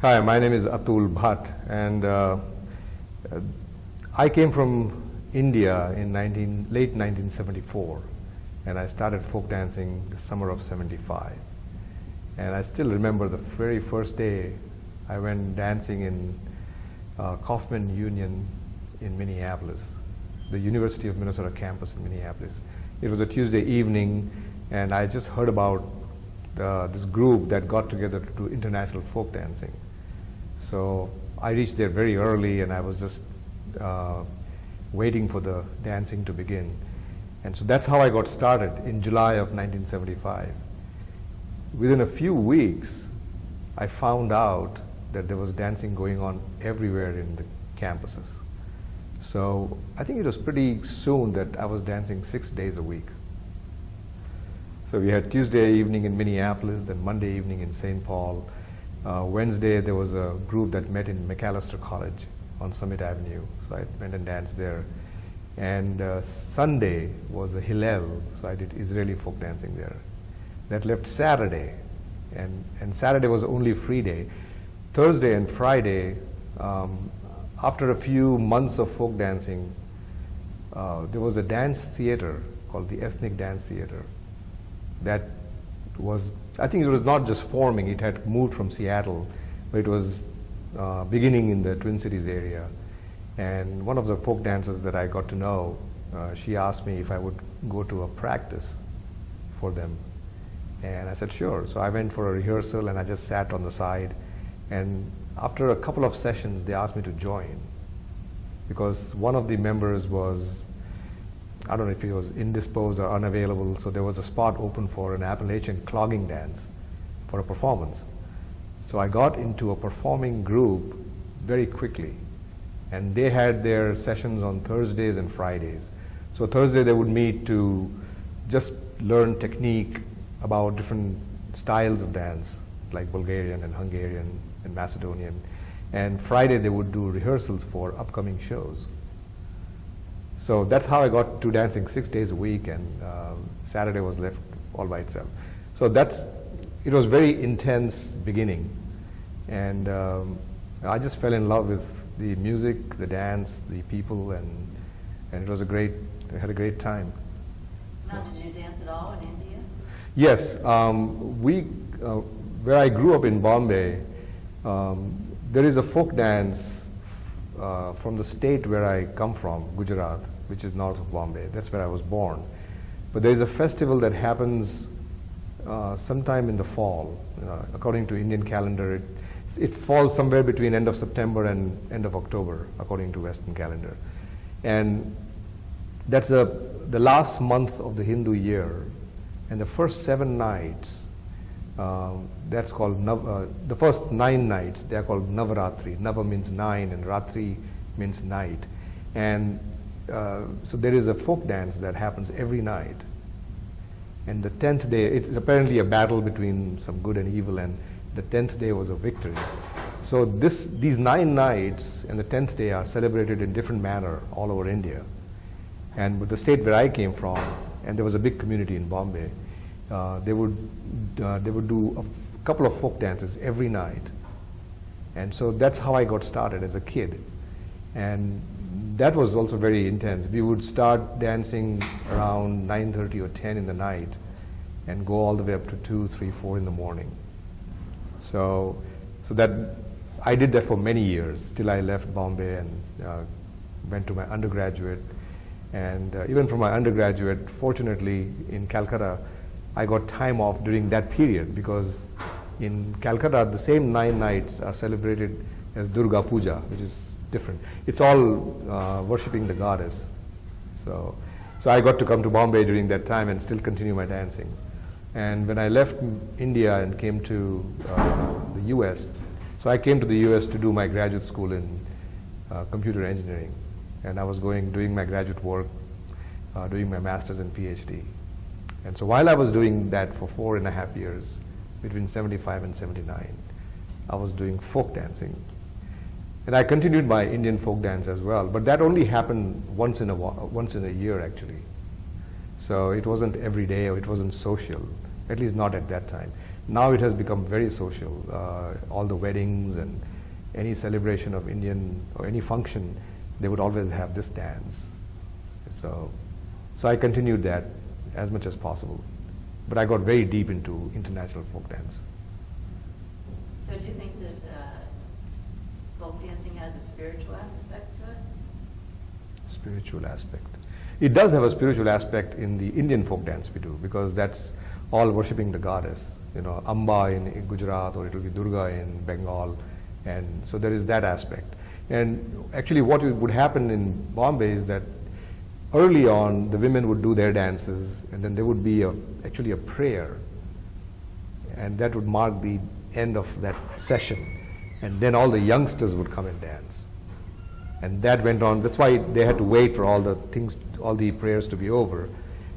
Hi, my name is Atul Bhatt, and I came from India in late 1974, and I started folk dancing the summer of '75. And I still remember the very first day I went dancing in Kaufman Union in Minneapolis, the University of Minnesota campus in Minneapolis. It was a Tuesday evening, and I just heard about this group that got together to do international folk dancing. So I reached there very early, and I was just waiting for the dancing to begin. And so that's how I got started in July of 1975. Within a few weeks, I found out that there was dancing going on everywhere in the campuses. So I think it was pretty soon that I was dancing 6 days a week. So we had Tuesday evening in Minneapolis, then Monday evening in St. Paul. Wednesday there was a group that met in McAllister College on Summit Avenue, so I went and danced there. And Sunday was a Hillel, so I did Israeli folk dancing there. That left Saturday, and Saturday was the only free day. Thursday and Friday, after a few months of folk dancing, there was a dance theater called the Ethnic Dance Theater. That was, I think it was not just forming, it had moved from Seattle, but it was beginning in the Twin Cities area. And one of the folk dancers that I got to know, she asked me if I would go to a practice for them. And I said, sure. So I went for a rehearsal, and I just sat on the side. And after a couple of sessions, they asked me to join, because one of the members was, I don't know if he was indisposed or unavailable, so there was a spot open for an Appalachian clogging dance for a performance. So I got into a performing group very quickly, and they had their sessions on Thursdays and Fridays. So Thursday they would meet to just learn technique about different styles of dance, like Bulgarian and Hungarian and Macedonian. And Friday they would do rehearsals for upcoming shows. So that's how I got to dancing 6 days a week, and Saturday was left all by itself. So it was very intense beginning, and I just fell in love with the music, the dance, the people, and it was I had a great time. Now, did you dance at all in India? Yes, where I grew up in Bombay, there is a folk dance from the state where I come from, Gujarat, which is north of Bombay. That's where I was born. But there is a festival that happens sometime in the fall. According to Indian calendar, it falls somewhere between end of September and end of October, according to Western calendar. And that's the last month of the Hindu year. And the first 7 nights, that's called, the first 9 nights, they are called Navaratri. Nava means 9, and Ratri means night. And so there is a folk dance that happens every night. And the 10th day, it's apparently a battle between some good and evil, and the 10th day was a victory. So these 9 nights and the 10th day are celebrated in different manner all over India. And with the state where I came from, and there was a big community in Bombay, they would do a couple of folk dances every night. And so that's how I got started as a kid. And that was also very intense. We would start dancing around 9:30 or 10 in the night and go all the way up to 2, 3, 4 in the morning. So that I did that for many years till I left Bombay and went to my undergraduate. And even for my undergraduate, fortunately in Calcutta, I got time off during that period, because in Calcutta the same 9 nights are celebrated as Durga Puja, which is different. It's all worshipping the goddess. So I got to come to Bombay during that time and still continue my dancing. And when I left India and came to the US, so I came to the US to do my graduate school in computer engineering. And I was doing my graduate work, doing my master's and PhD. And so while I was doing that for 4.5 years, between 75 and 79, I was doing folk dancing. And I continued my Indian folk dance as well, but that only happened once in a year actually. So it wasn't every day, or it wasn't social, at least not at that time. Now it has become very social. All the weddings and any celebration of Indian or any function, they would always have this dance. So I continued that as much as possible. But I got very deep into international folk dance. So do you think that folk dancing has a spiritual aspect to it? Spiritual aspect. It does have a spiritual aspect in the Indian folk dance we do, because that's all worshipping the goddess. You know, Amba in Gujarat, or it will be Durga in Bengal, and so there is that aspect. And actually what would happen in Bombay is that early on the women would do their dances, and then there would be actually a prayer, and that would mark the end of that session, and then all the youngsters would come and dance. And that went on. That's why they had to wait for all the prayers to be over,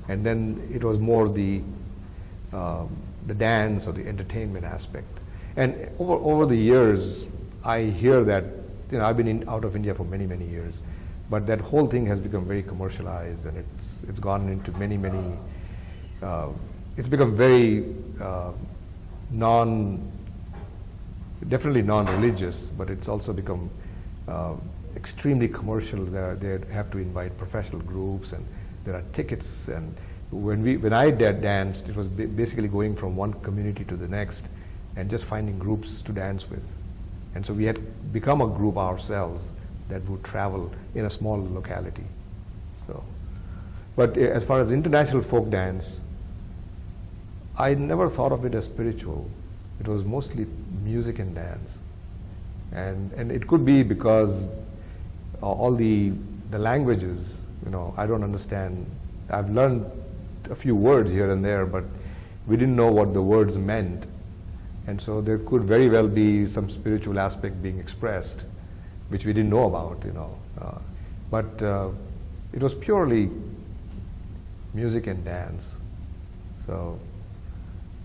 and then it was more the dance or the entertainment aspect. And over the years, I hear that, you know, I've been out of India for many, many years, but that whole thing has become very commercialized, and it's gone into many, it's become very definitely non-religious, but it's also become extremely commercial. They have to invite professional groups, and there are tickets. And when I danced, it was basically going from one community to the next, and just finding groups to dance with. And so we had become a group ourselves that would travel in a small locality. So, but as far as international folk dance, I never thought of it as spiritual. It was mostly music and dance. And it could be because all the languages, you know, I don't understand. I've learned a few words here and there, but we didn't know what the words meant. And so there could very well be some spiritual aspect being expressed, which we didn't know about, you know. But it was purely music and dance. So,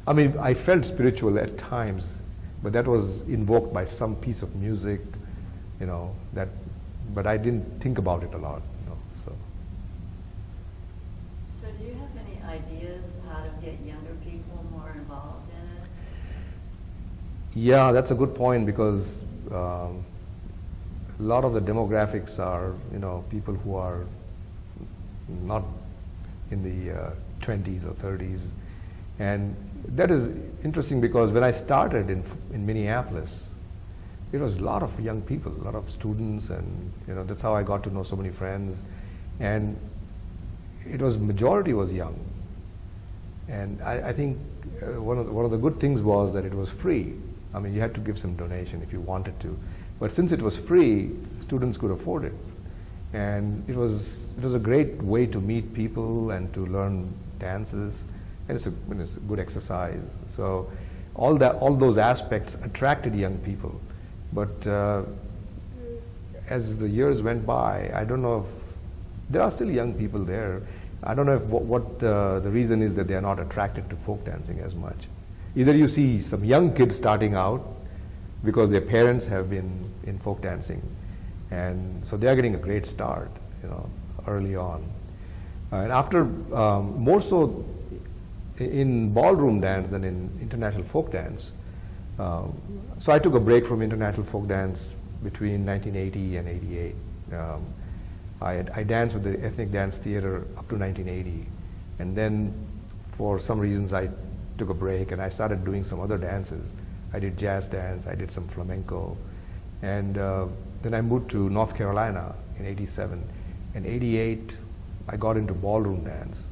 I mean, I felt spiritual at times, but that was invoked by some piece of music, you know, but I didn't think about it a lot, you know, so. So do you have any ideas how to get younger people more involved in it? Yeah, that's a good point, because a lot of the demographics are, you know, people who are not in the 20s or 30s. And that is interesting, because when I started in Minneapolis, it was a lot of young people, a lot of students, and you know, that's how I got to know so many friends. And majority was young. And I think one of the good things was that it was free. I mean, you had to give some donation if you wanted to, but since it was free, students could afford it. And it was a great way to meet people and to learn dances, and it's a good exercise. So all those aspects attracted young people. But as the years went by, I don't know if there are still young people there. I don't know if what the reason is that they are not attracted to folk dancing as much. Either you see some young kids starting out because their parents have been in folk dancing, and so they are getting a great start, you know, early on. And after, more so in ballroom dance than in international folk dance. So I took a break from international folk dance between 1980 and 88. I danced with the Ethnic Dance Theater up to 1980, and then for some reasons I took a break and I started doing some other dances. I did jazz dance, I did some flamenco, and then I moved to North Carolina in 87. In 88, I got into ballroom dance,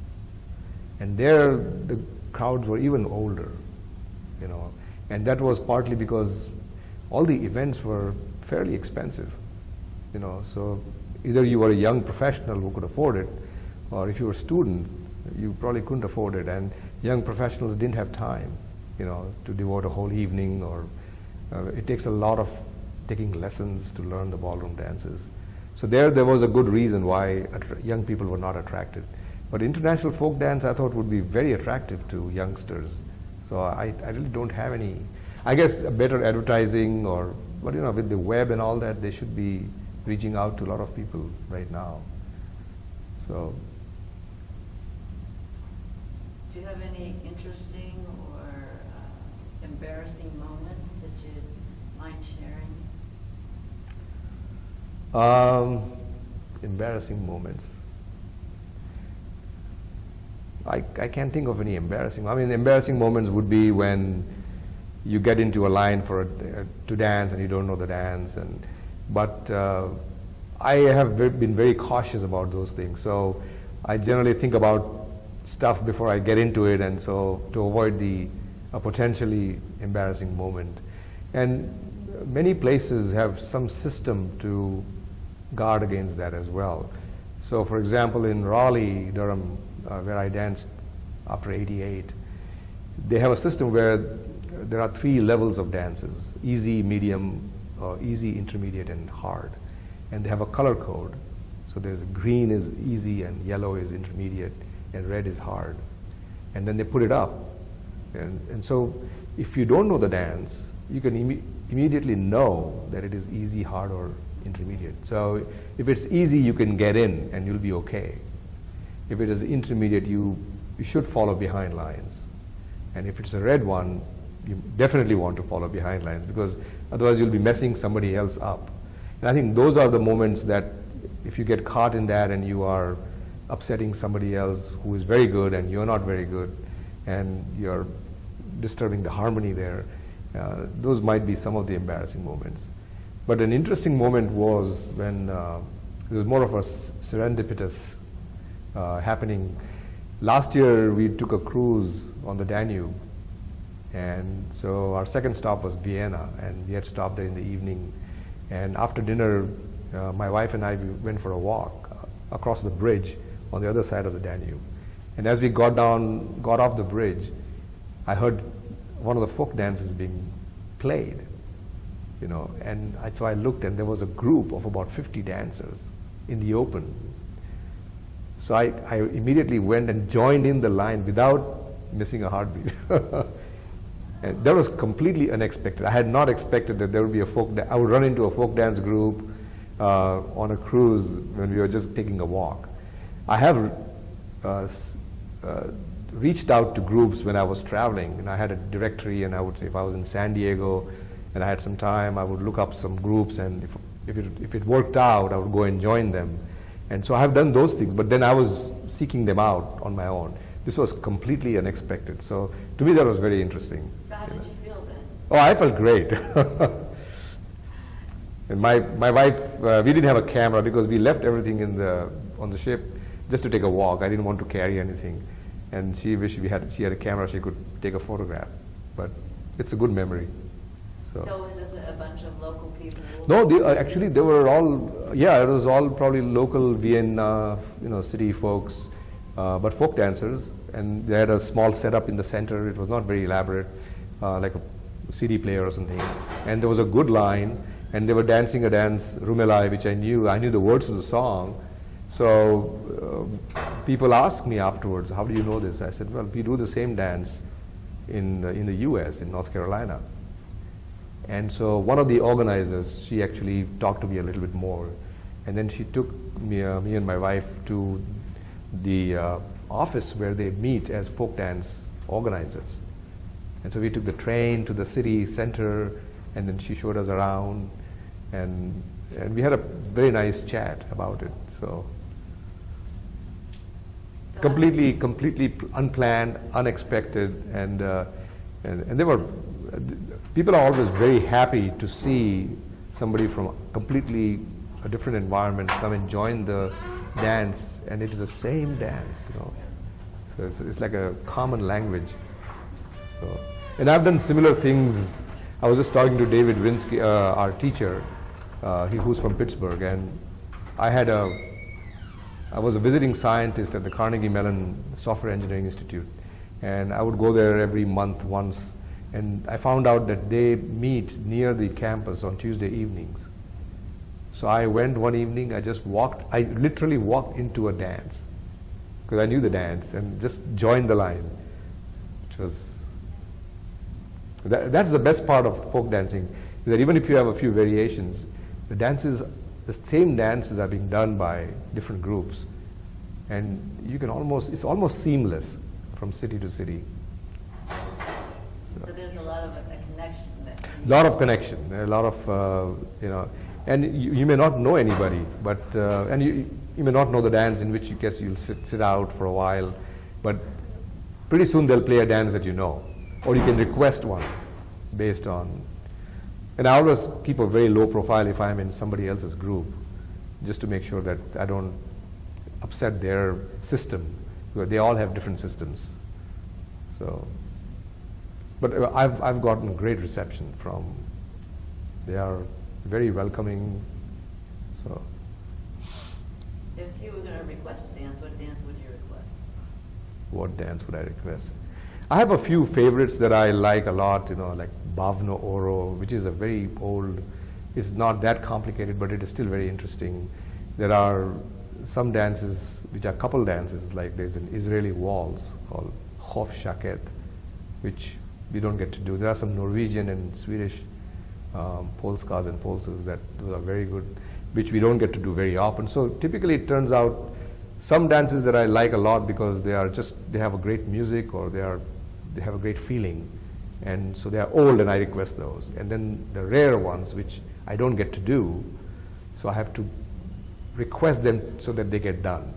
and there the crowds were even older, you know, and that was partly because all the events were fairly expensive, you know, so either you were a young professional who could afford it, or if you were a student, you probably couldn't afford it, and young professionals didn't have time, you know, to devote a whole evening, or it takes a lot of taking lessons to learn the ballroom dances. So there was a good reason why young people were not attracted. But international folk dance, I thought, would be very attractive to youngsters. So I really don't have any, I guess, a better advertising, but you know, with the web and all that, they should be reaching out to a lot of people right now. So. Do you have any interesting or embarrassing moments that you mind sharing? Embarrassing moments. I can't think of any embarrassing. I mean, embarrassing moments would be when you get into a line for to dance and you don't know the dance. But I have been very cautious about those things. So I generally think about stuff before I get into it, and so to avoid a potentially embarrassing moment. And many places have some system to guard against that as well. So for example, in Raleigh, Durham, where I danced after '88, they have a system where there are 3 levels of dances: easy, medium, easy, intermediate, and hard. And they have a color code. So there's green is easy, and yellow is intermediate, and red is hard. And then they put it up. And so if you don't know the dance, you can immediately know that it is easy, hard, or intermediate. So if it's easy, you can get in and you'll be okay. If it is intermediate, you should follow behind lines. And if it's a red one, you definitely want to follow behind lines, because otherwise you'll be messing somebody else up. And I think those are the moments that if you get caught in that and you are upsetting somebody else who is very good and you're not very good, and you're disturbing the harmony there, those might be some of the embarrassing moments. But an interesting moment was when it was more of a serendipitous happening. Last year we took a cruise on the Danube, and so our second stop was Vienna, and we had stopped there in the evening. And after dinner, my wife and I went for a walk across the bridge on the other side of the Danube. And as we got off the bridge, I heard one of the folk dances being played, and so I looked, and there was a group of about 50 dancers in the open. So I immediately went and joined in the line without missing a heartbeat. And that was completely unexpected. I had not expected that there would be I would run into a folk dance group on a cruise when we were just taking a walk. I have reached out to groups when I was traveling, and I had a directory, and I would say if I was in San Diego and I had some time, I would look up some groups, and if it worked out, I would go and join them. And so I have done those things, but then I was seeking them out on my own. This was completely unexpected. So to me, that was very interesting. So how did you feel then? Oh, I felt great. And my wife, we didn't have a camera because we left everything on the ship just to take a walk. I didn't want to carry anything. And she wished she had a camera, she could take a photograph. But it's a good memory. So it was just a bunch of local people? No, actually they were all, it was all probably local Vienna, city folks, but folk dancers. And they had a small setup in the center. It was not very elaborate, like a CD player or something. And there was a good line, and they were dancing a dance, Rumelai, which I knew. I knew the words of the song. So people asked me afterwards, how do you know this? I said, well, we do the same dance in the US, in North Carolina. And so one of the organizers, she actually talked to me a little bit more. And then she took me and my wife to the office where they meet as folk dance organizers. And so we took the train to the city center, and then she showed us around, and we had a very nice chat about it. So completely unplanned, unexpected, and they were. People are always very happy to see somebody from completely a different environment come and join the dance, and it is the same dance, So it's like a common language. So, and I've done similar things. I was just talking to David Winsky, our teacher, who's from Pittsburgh, and I was a visiting scientist at the Carnegie Mellon Software Engineering Institute, and I would go there every month once. And I found out that they meet near the campus on Tuesday evenings. So I went one evening, I literally walked into a dance, because I knew the dance, and just joined the line, which was, that's the best part of folk dancing, is that even if you have a few variations, the same dances are being done by different groups, and it's almost seamless from city to city. So there's a lot of a connection that. Lot of connection, a lot of, and you may not know anybody, but, and you may not know the dance in which you guess you'll sit out for a while, but pretty soon they'll play a dance that you know, or you can request one based on, and I always keep a very low profile if I'm in somebody else's group, just to make sure that I don't upset their system, because they all have different systems. So, but I've gotten great reception from, they are very welcoming, so. If you were going to request a dance, what dance would you request? What dance would I request? I have a few favorites that I like a lot, like Bhavno Oro, which is a very old, it's not that complicated, but it is still very interesting. There are some dances, which are couple dances, like there's an Israeli waltz called Hof Shaket, which we don't get to do. There are some Norwegian and Swedish polskas and polsas that those are very good, which we don't get to do very often. So typically it turns out some dances that I like a lot because they have a great music, or they have a great feeling, and so they are old and I request those. And then the rare ones which I don't get to do, so I have to request them so that they get done.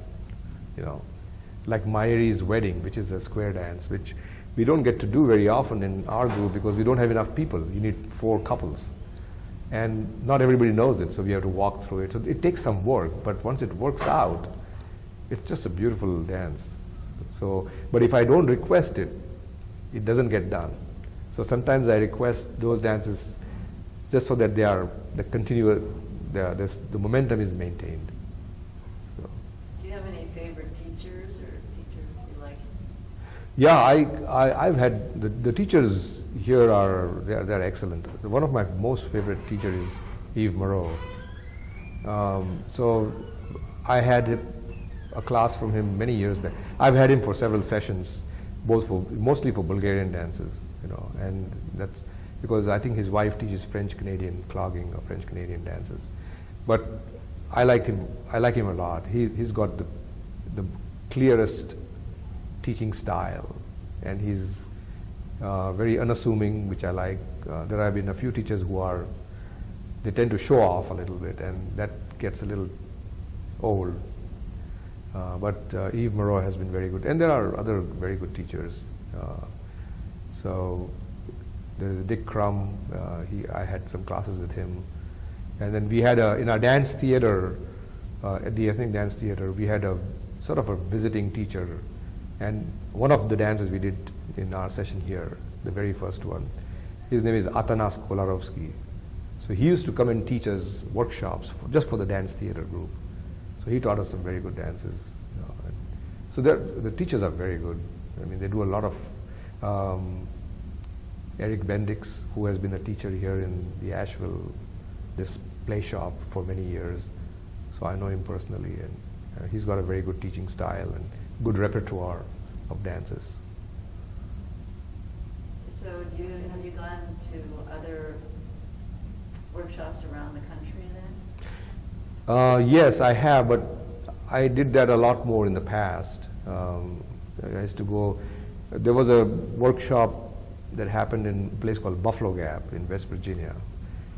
Like Mayuri's Wedding, which is a square dance, which we don't get to do very often in our group because we don't have enough people. You need 4 couples. And not everybody knows it, so we have to walk through it. So it takes some work, but once it works out, it's just a beautiful dance. So, but if I don't request it, it doesn't get done. So sometimes I request those dances just so that the momentum is maintained. So. Do you have any favorite teachers or teachers you like? Yeah, I've had the teachers here they're excellent. One of my most favorite teachers is Yves Moreau. So I had a class from him many years back. I've had him for several sessions, mostly for Bulgarian dances, and that's because I think his wife teaches French Canadian clogging or French Canadian dances. But I like him a lot. He's got the clearest teaching style, and he's very unassuming, which I like. There have been a few teachers they tend to show off a little bit, and that gets a little old. But Yves Moreau has been very good, and there are other very good teachers. So there's Dick Crum. I had some classes with him, and then we had in our dance theater, at the Ethnic Dance Theater, we had a sort of a visiting teacher, and one of the dances we did in our session here, the very first one, his name is Atanas Kolarovsky. So he used to come and teach us workshops just for the dance theater group. So he taught us some very good dances. So the teachers are very good. I mean, they do a lot of. Eric Bendix, who has been a teacher here in the Asheville, this play shop for many years. So I know him personally, and he's got a very good teaching style and good repertoire of dances. So have you gone to other workshops around the country then? Yes, I have, but I did that a lot more in the past. I used to go, there was a workshop that happened in a place called Buffalo Gap in West Virginia.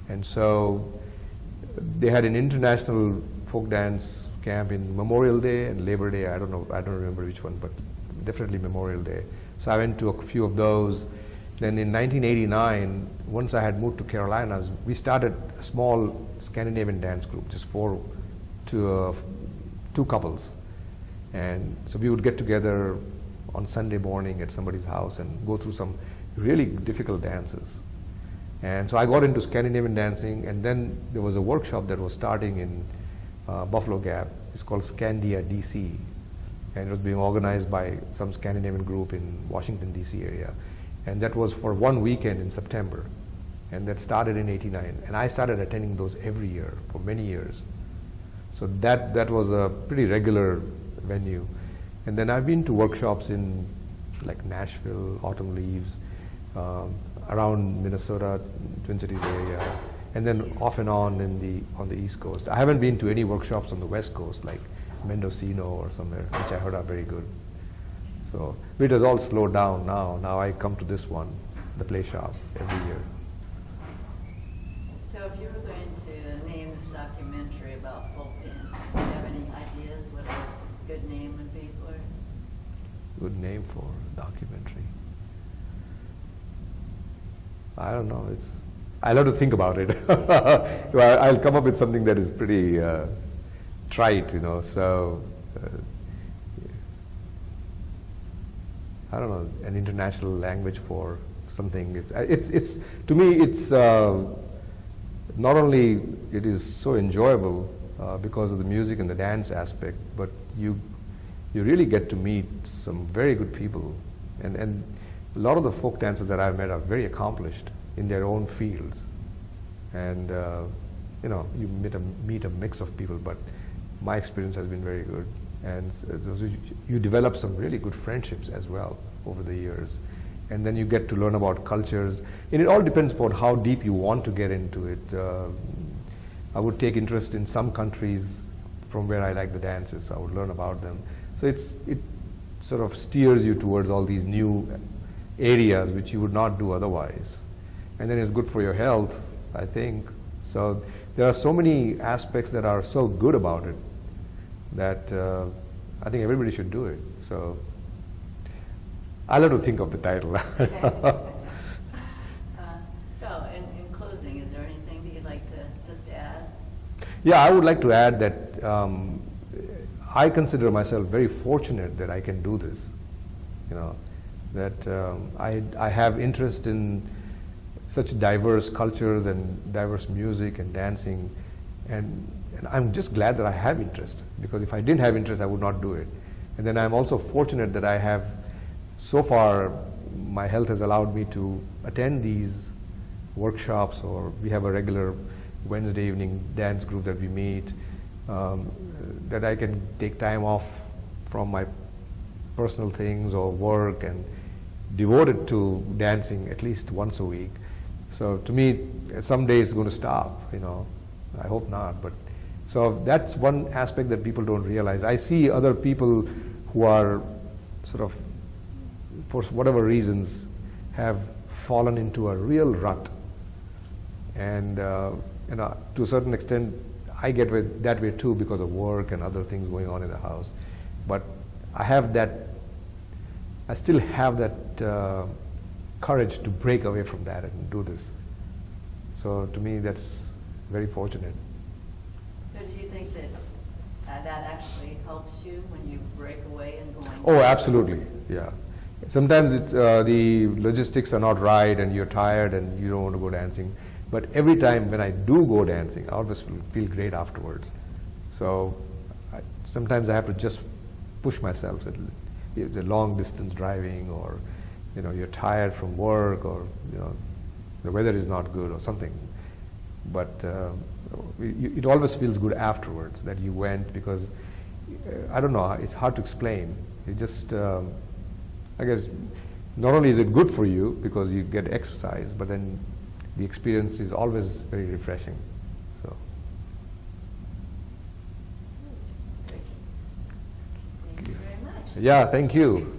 And so they had an international folk dance camp in Memorial Day and Labor Day. I don't remember which one, but definitely Memorial Day. So I went to a few of those. Then in 1989, once I had moved to Carolinas, we started a small Scandinavian dance group, just two couples. And so we would get together on Sunday morning at somebody's house and go through some really difficult dances. And so I got into Scandinavian dancing, and then there was a workshop that was starting in Buffalo Gap. It's called Scandia DC, and it was being organized by some Scandinavian group in Washington DC area. And that was for one weekend in September, and that started in '89. And I started attending those every year for many years. So that was a pretty regular venue. And then I've been to workshops in like Nashville, Autumn Leaves, around Minnesota, Twin Cities area, and then off and on on the East Coast. I haven't been to any workshops on the West Coast, like Mendocino or somewhere, which I heard are very good. So it has all slowed down now. Now I come to this one the play shop every year. So if you were going to name this documentary about folk dance, do you have any ideas what a good name would be for it? Good name for a documentary. I don't know. I'll have to think about it. I'll come up with something that is pretty trite, So I don't know, an international language for something. It's to me, it's not only it is so enjoyable because of the music and the dance aspect, but you really get to meet some very good people, and a lot of the folk dancers that I've met are very accomplished in their own fields, and you meet a mix of people, but my experience has been very good, and you develop some really good friendships as well over the years, and then you get to learn about cultures, and it all depends upon how deep you want to get into it. I would take interest in some countries from where I like the dances, so I would learn about them. So it sort of steers you towards all these new areas which you would not do otherwise. And then it's good for your health, I think. So there are so many aspects that are so good about it that I think everybody should do it. So I'll have to think of the title. So in closing, is there anything that you'd like to just add? Yeah, I would like to add that I consider myself very fortunate that I can do this. That I have interest in such diverse cultures and diverse music and dancing, and I'm just glad that I have interest, because if I didn't have interest, I would not do it. And then I'm also fortunate that I have, so far, my health has allowed me to attend these workshops, or we have a regular Wednesday evening dance group that we meet, that I can take time off from my personal things or work and devote it to dancing at least once a week. So to me, someday it's going to stop, I hope not. But so that's one aspect that people don't realize. I see other people who are sort of, for whatever reasons, have fallen into a real rut. And to a certain extent, I get that way too because of work and other things going on in the house. But I still have that courage to break away from that and do this. So to me, that's very fortunate. So do you think that that actually helps you when you break away and going? Oh, absolutely, yeah. Sometimes the logistics are not right and you're tired and you don't want to go dancing. But every time when I do go dancing, I always feel great afterwards. So sometimes I have to just push myself. The long distance driving, or you're tired from work, or the weather is not good or something. But it always feels good afterwards that you went, because I don't know, it's hard to explain. It just, I guess, not only is it good for you because you get exercise, but then the experience is always very refreshing. So. Thank you very much. Yeah, thank you.